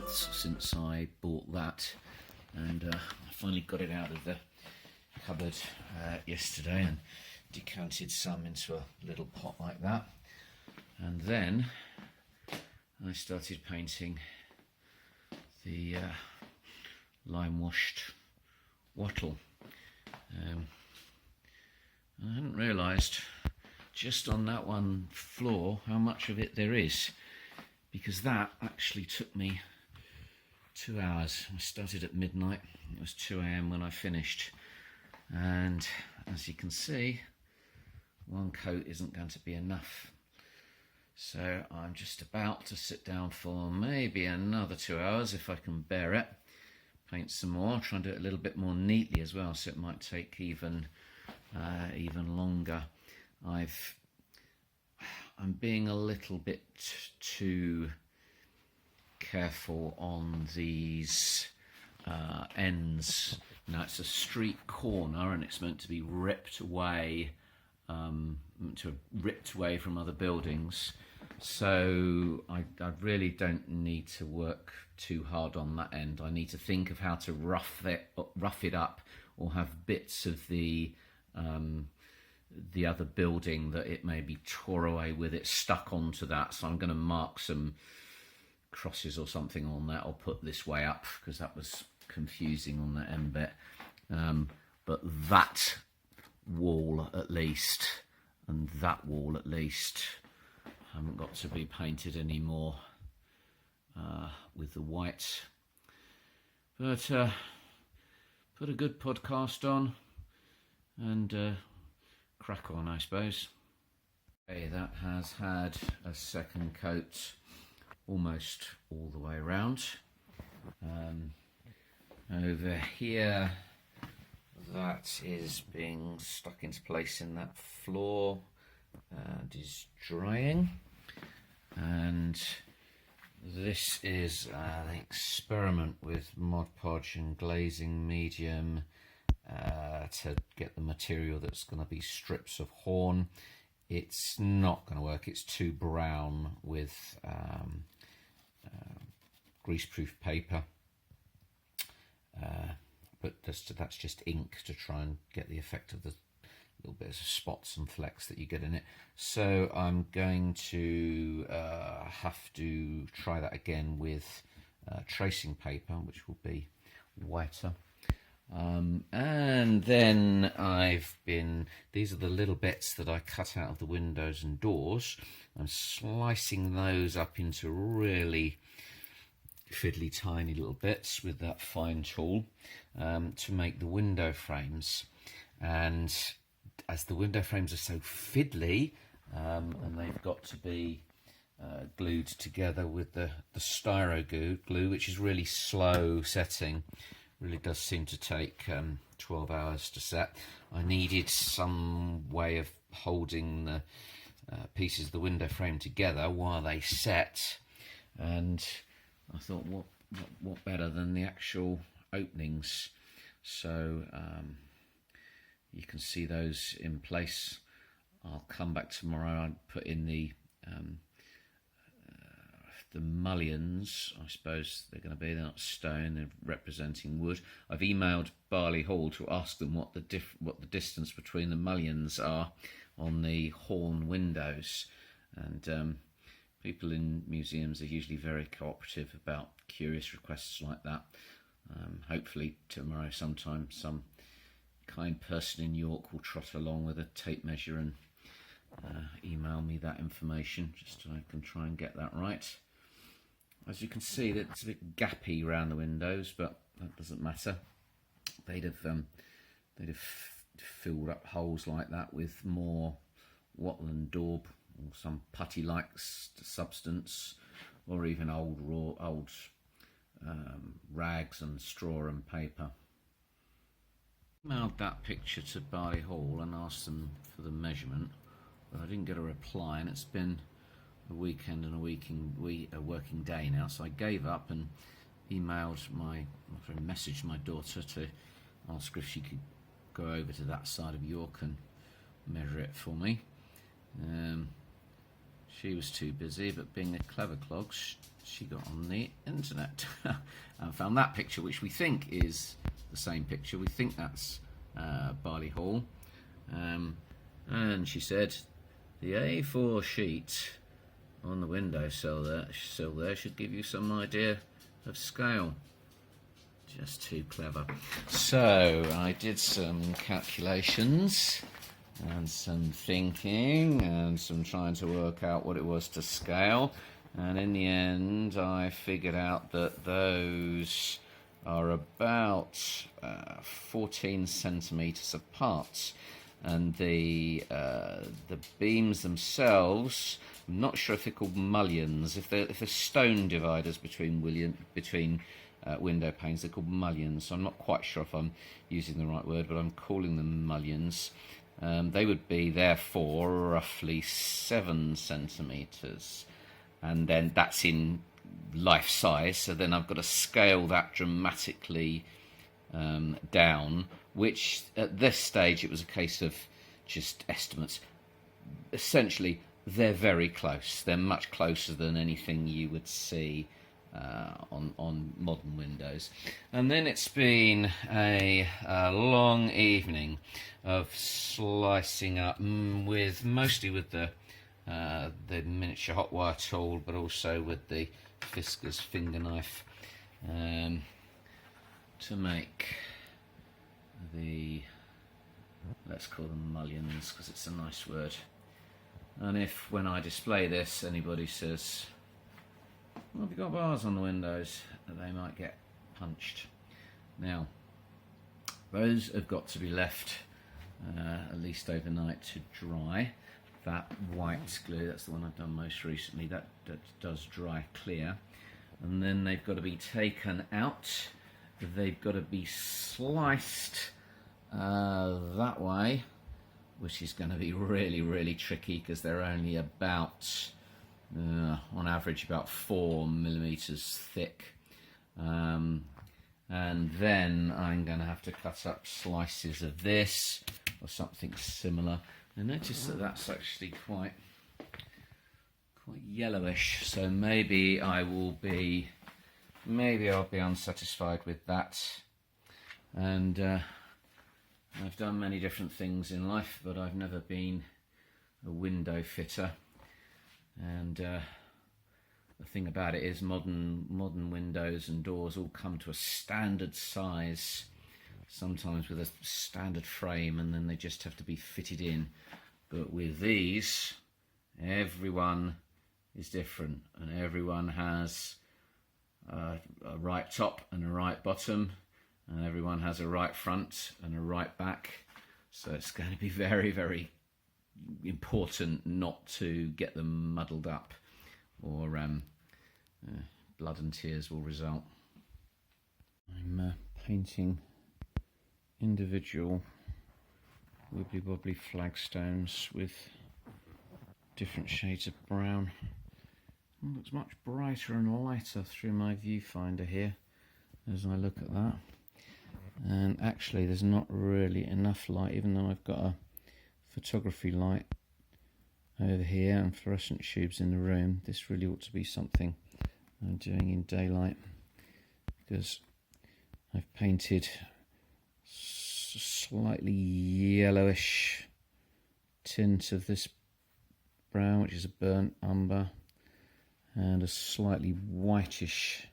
months since I bought that, and I finally got it out of the cupboard yesterday and decanted some into a little pot like that, and then I started painting the lime washed wattle. I hadn't realised just on that one floor how much of it there is, because that actually took me 2 hours. I started at midnight, it was 2 AM when I finished, and as you can see, one coat isn't going to be enough. So I'm just about to sit down for maybe another 2 hours if I can bear it, paint some more, try and do it a little bit more neatly as well, so it might take even longer. I'm being a little bit too careful on these ends. Now it's a street corner and it's meant to be ripped away, from other buildings. So I really don't need to work too hard on that end. I need to think of how to rough it up, or have bits of the other building that it maybe tore away with it stuck onto that. So I'm going to mark some crosses or something on that, or put this way up, because that was confusing on that end bit. But that wall at least, and that wall at least, haven't got to be painted anymore with the white. But put a good podcast on and crack on, I suppose. Okay, that has had a second coat almost all the way around. Over here, that is being stuck into place in that floor and is drying. And this is an experiment with Mod Podge and glazing medium to get the material that's going to be strips of horn. It's not going to work, it's too brown with greaseproof paper, but that's just ink to try and get the effect of the little bit of spots and flecks that you get in it. So I'm going to have to try that again with tracing paper, which will be whiter. And then these are the little bits that I cut out of the windows and doors. I'm slicing those up into really fiddly tiny little bits with that fine tool to make the window frames. And as the window frames are so fiddly, and they've got to be glued together with the styro glue, which is really slow setting, really does seem to take 12 hours to set. I needed some way of holding the pieces of the window frame together while they set, and I thought, what better than the actual openings? So you can see those in place. I'll come back tomorrow and put in the mullions, I suppose they're going to be. They're not stone, they're representing wood. I've emailed Barley Hall to ask them what the distance between the mullions are on the horn windows, and people in museums are usually very cooperative about curious requests like that. Hopefully tomorrow sometime some kind person in York will trot along with a tape measure and email me that information, just so I can try and get that right. As you can see, it's a bit gappy around the windows, but that doesn't matter. They'd have filled up holes like that with more wattle and daub, or some putty-like substance, or even old rags and straw and paper. I emailed that picture to Barley Hall and asked them for the measurement, but I didn't get a reply, and it's been a weekend and a working day now, so I gave up and messaged my daughter to ask her if she could go over to that side of York and measure it for me. she was too busy, but being a clever clog, she got on the internet and found that picture, which we think is the same picture. We think that's Barley Hall. And she said the A4 sheet on the windowsill there should give you some idea of scale. Just too clever. So I did some calculations and some thinking and some trying to work out what it was to scale, and in the end I figured out that those are about 14 centimeters apart, and the beams themselves, I'm not sure if they're called mullions. If they're stone dividers between window panes, they're called mullions. So I'm not quite sure if I'm using the right word, but I'm calling them mullions. They would be therefore roughly 7 centimeters, and then that's in life size. So then I've got to scale that dramatically down, which at this stage it was a case of just estimates. Essentially, they're very close. They're much closer than anything you would see on modern windows. And then it's been a long evening of slicing up, mostly with the miniature hot wire tool, but also with the Fiskars finger knife, to make the, let's call them mullions because it's a nice word. And if when I display this anybody says, well, have you got bars on the windows, they might get punched. Now those have got to be left at least overnight to dry. That white glue, that's the one I've done most recently, that does dry clear, and then they've got to be taken out. They've got to be sliced that way, which is going to be really tricky because they're only about on average about 4 millimeters thick, and then I'm going to have to cut up slices of this or something similar. And notice that that's actually quite yellowish, so maybe I'll be unsatisfied with that. And I've done many different things in life, but I've never been a window fitter. And the thing about it is modern windows and doors all come to a standard size, sometimes with a standard frame, and then they just have to be fitted in. But with these, everyone is different, and everyone has a right top and a right bottom, and everyone has a right front and a right back. So it's going to be very important not to get them muddled up, or blood and tears will result. I'm painting individual wibbly wobbly flagstones with different shades of brown. It looks much brighter and lighter through my viewfinder here as I look at that. And actually there's not really enough light, even though I've got a photography light over here and fluorescent tubes in the room. This really ought to be something I'm doing in daylight, because I've painted slightly yellowish tint of this brown, which is a burnt umber, and a slightly whitish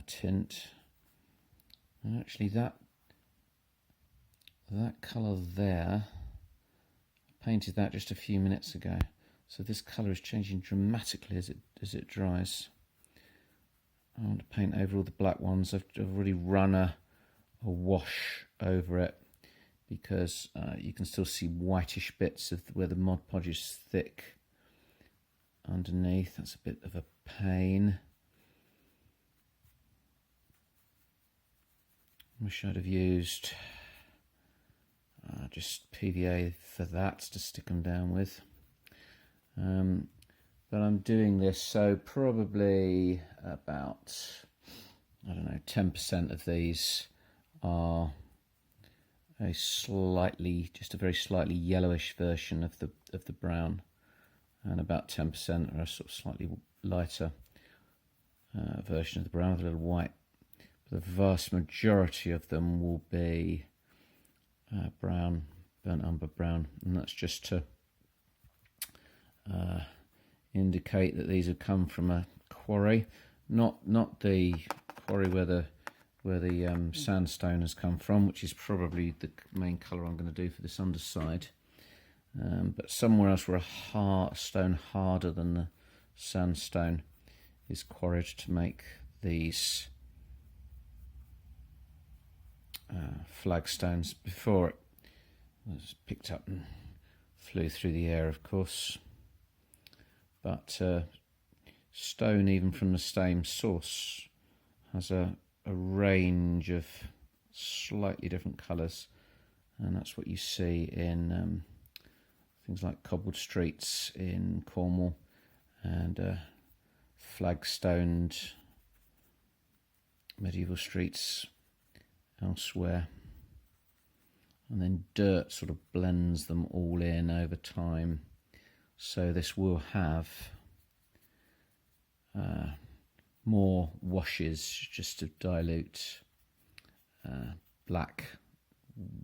tint. And actually that colour there, I painted that just a few minutes ago, so this colour is changing dramatically as it dries. I want to paint over all the black ones. I've already run a wash over it, because you can still see whitish bits of where the Mod Podge is thick underneath. That's a bit of a pain. Wish I'd have used just PVA for that to stick them down with. But I'm doing this, so probably about, I don't know, 10% of these are just a very slightly yellowish version of the brown, and about 10% are a sort of slightly lighter version of the brown with a little white. But the vast majority of them will be brown, burnt umber brown, and that's just to indicate that these have come from a quarry, not the quarry where the sandstone has come from, which is probably the main colour I'm going to do for this underside, but somewhere else where a stone harder than the sandstone is quarried to make these flagstones. Before it was picked up and flew through the air, of course, but stone, even from the same source, has a range of slightly different colours, and that's what you see in things like cobbled streets in Cornwall and flagstoned medieval streets elsewhere, and then dirt sort of blends them all in over time, so this will have more washes just to dilute black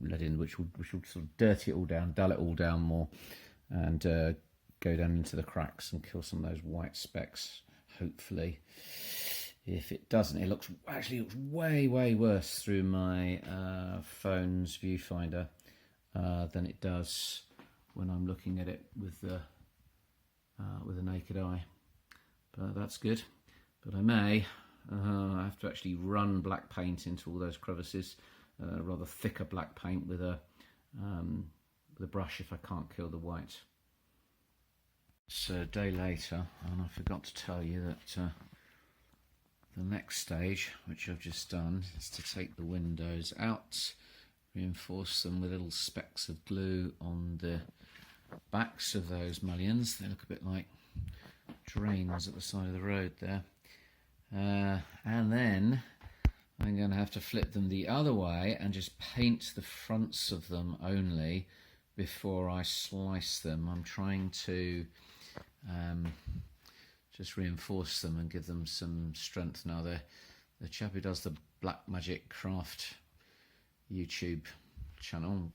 lead in, which will sort of dirty it all down, dull it all down more, and go down into the cracks and kill some of those white specks, hopefully. If it doesn't, it actually looks way worse through my phone's viewfinder than it does when I'm looking at it with the naked eye. But that's good. But I may have to actually run black paint into all those crevices, rather thicker black paint with a brush if I can't kill the white. It's a day later, and I forgot to tell you that the next stage, which I've just done, is to take the windows out, reinforce them with little specks of glue on the backs of those mullions. They look a bit like drains at the side of the road there. And then I'm going to have to flip them the other way and just paint the fronts of them only before I slice them. I'm trying to just reinforce them and give them some strength. Now the chap who does the Black Magic Craft YouTube channel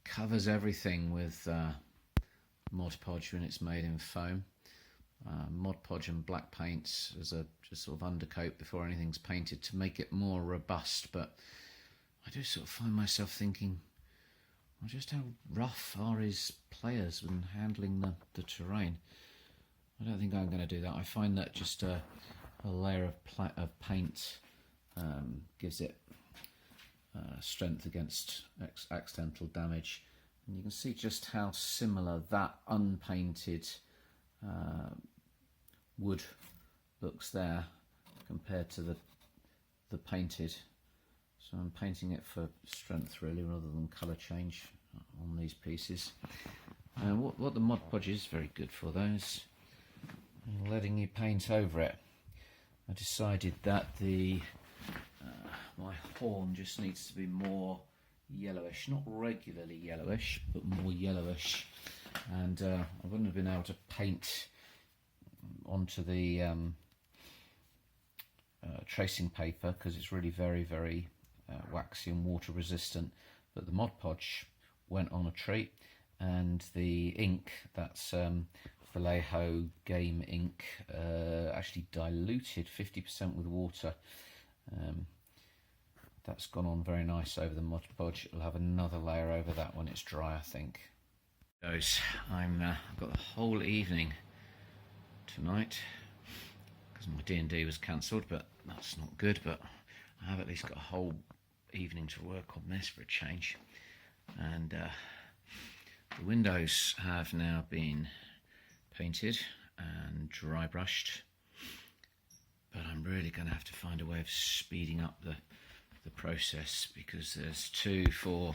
covers everything with Mod Podge when it's made in foam. Mod Podge and black paints as a just sort of undercoat before anything's painted to make it more robust. But I do sort of find myself thinking, well, just how rough are his players when handling the terrain? I don't think I'm going to do that. I find that just a layer of paint gives it strength against accidental damage. And you can see just how similar that unpainted wood looks there compared to the painted. So I'm painting it for strength really rather than colour change on these pieces. What the Mod Podge is very good for those, letting you paint over it. I decided that my horn just needs to be more yellowish, not regularly yellowish, but more yellowish, and I wouldn't have been able to paint onto the tracing paper because it's really very waxy and water resistant, but the Mod Podge went on a treat, and the ink, that's Vallejo game ink, actually diluted 50% with water. That's gone on very nice over the Mod Podge. It'll have another layer over that when it's dry, I think. I've got the whole evening tonight because my D&D was cancelled, but that's not good. But I have at least got a whole evening to work on this for a change. And the windows have now been painted and dry brushed, but I'm really going to have to find a way of speeding up the process because there's 2, 4,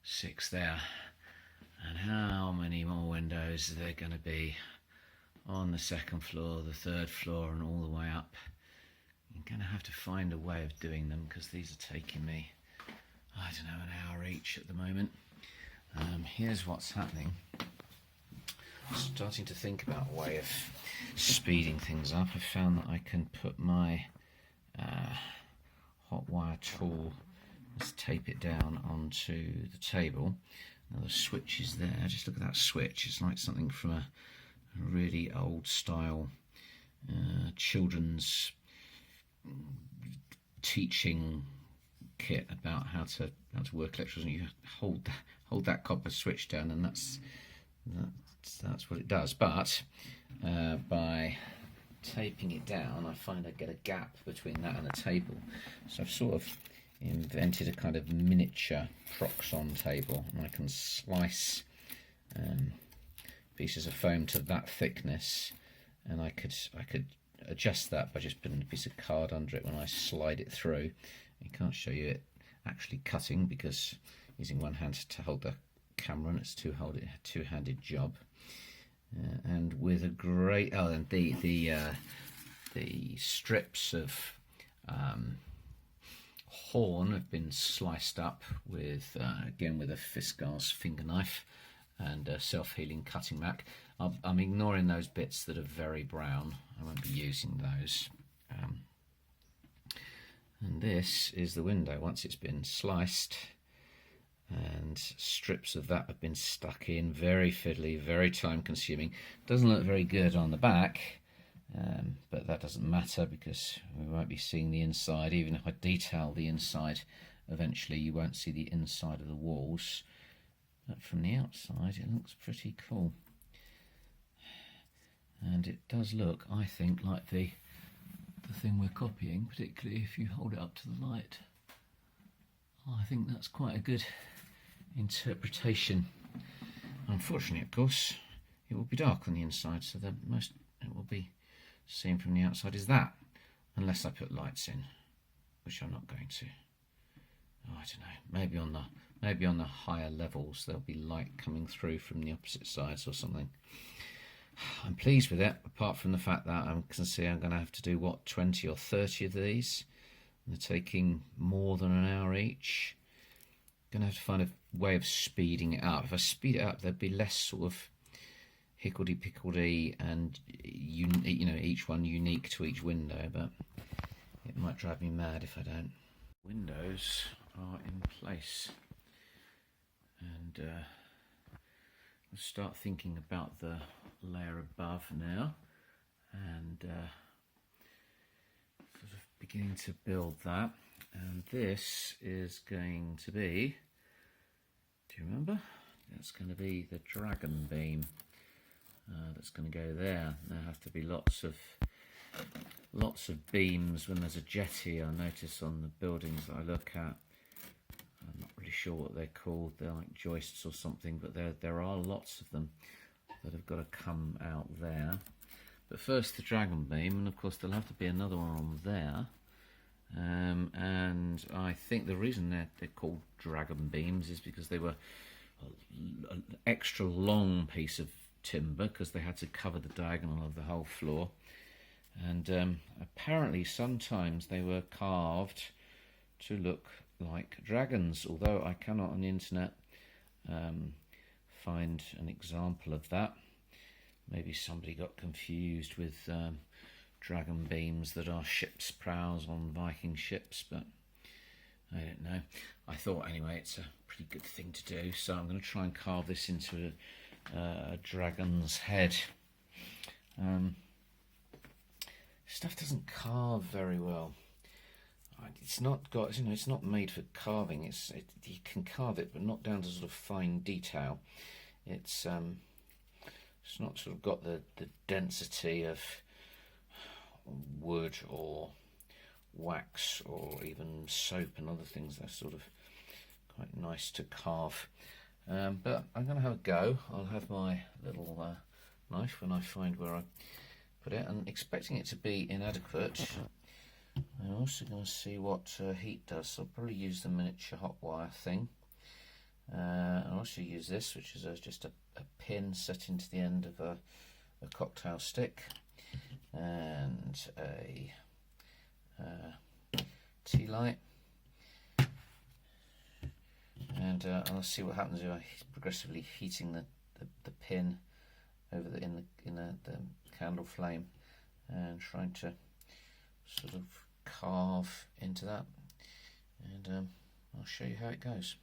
6 there, and how many more windows are there going to be on the 2nd floor, the 3rd floor, and all the way up? I'm going to have to find a way of doing them because these are taking me, I don't know, an hour each at the moment. Here's what's happening. starting to think about a way of speeding things up. I found that I can put my hot wire tool, let's tape it down onto the table. Now the switch is there. Just look at that switch. It's like something from a really old style children's teaching kit about how to work electricity. You hold that copper switch down, and that's what it does. But by taping it down, I find I get a gap between that and the table. So I've sort of invented a kind of miniature proxon table, and I can slice pieces of foam to that thickness, and I could adjust that by just putting a piece of card under it when I slide it through. I can't show you it actually cutting because using one hand to hold the camera, and it's two-handed job. And with a great and the strips of horn have been sliced up with again with a Fiskars finger knife and a self-healing cutting mat. I'm ignoring those bits that are very brown. I won't be using those. And this is the window once it's been sliced, and strips of that have been stuck in. Very fiddly, very time consuming. Doesn't look very good on the back, but that doesn't matter because we won't be seeing the inside. Even if I detail the inside, eventually you won't see the inside of the walls. But from the outside it looks pretty cool. And it does look, I think, like the thing we're copying, particularly if you hold it up to the light. I think that's quite a good interpretation. Unfortunately, of course, it will be dark on the inside, so the most it will be seen from the outside is that, unless I put lights in, which I'm not going to. Oh, I don't know. Maybe on the higher levels there'll be light coming through from the opposite sides or something. I'm pleased with it, apart from the fact that I can see I'm going to have to do, what, 20 or 30 of these. They're taking more than an hour each. Going to have to find a way of speeding it up. If I speed it up, there'd be less sort of hickledy-pickledy and, you know, each one unique to each window, but it might drive me mad if I don't. Windows are in place. And we'll start thinking about the layer above now, and sort of beginning to build that. And this is going to be, do you remember? That's going to be the dragon beam. That's going to go there. There have to be lots of beams when there's a jetty. I notice on the buildings that I look at. I'm not really sure what they're called. They're like joists or something, but there are lots of them that have got to come out there. But first the dragon beam, and of course there'll have to be another one on there. And I think the reason they're called dragon beams is because they were an extra long piece of timber, because they had to cover the diagonal of the whole floor. And apparently sometimes they were carved to look like dragons, although I cannot on the internet find an example of that. Maybe somebody got confused with dragon beams that are ships' prows on Viking ships, but I don't know. I thought anyway it's a pretty good thing to do, so I'm going to try and carve this into a dragon's head. Stuff doesn't carve very well. It's not got, you know, it's not made for carving. You can carve it, but not down to sort of fine detail. It's not sort of got the density of wood or wax or even soap and other things. They're sort of quite nice to carve. But I'm going to have a go. I'll have my little knife when I find where I put it, and expecting it to be inadequate. I'm also going to see what heat does, so I'll probably use the miniature hot wire thing. I'll also use this, which is just a pin set into the end of a cocktail stick, and a tea light. And I'll see what happens if I progressively heating the pin over the the candle flame, and trying to sort of carve into that, and I'll show you how it goes.